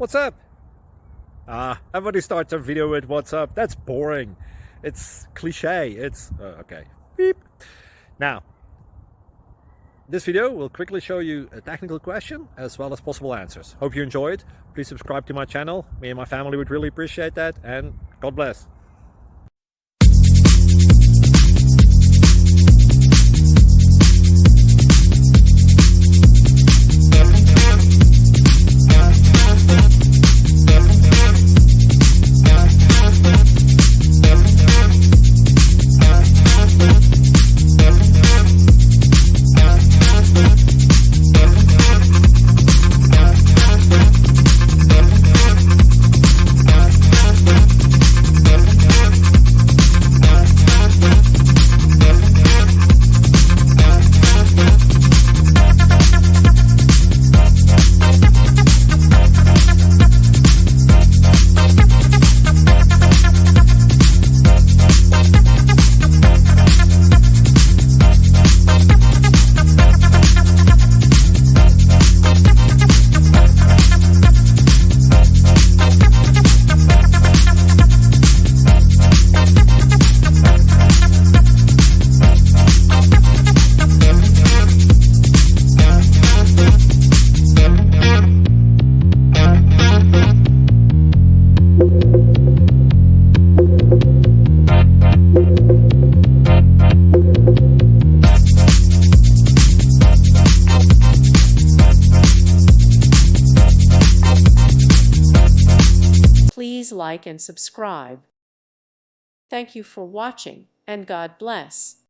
What's up? Everybody starts a video with what's up. That's boring. It's cliche. It's okay. Beep. Now, this video will quickly show you a technical question as well as possible answers. Hope you enjoy it. Please subscribe to my channel. Me and my family would really appreciate that, and God bless. Please like and subscribe. Thank you for watching, and God bless.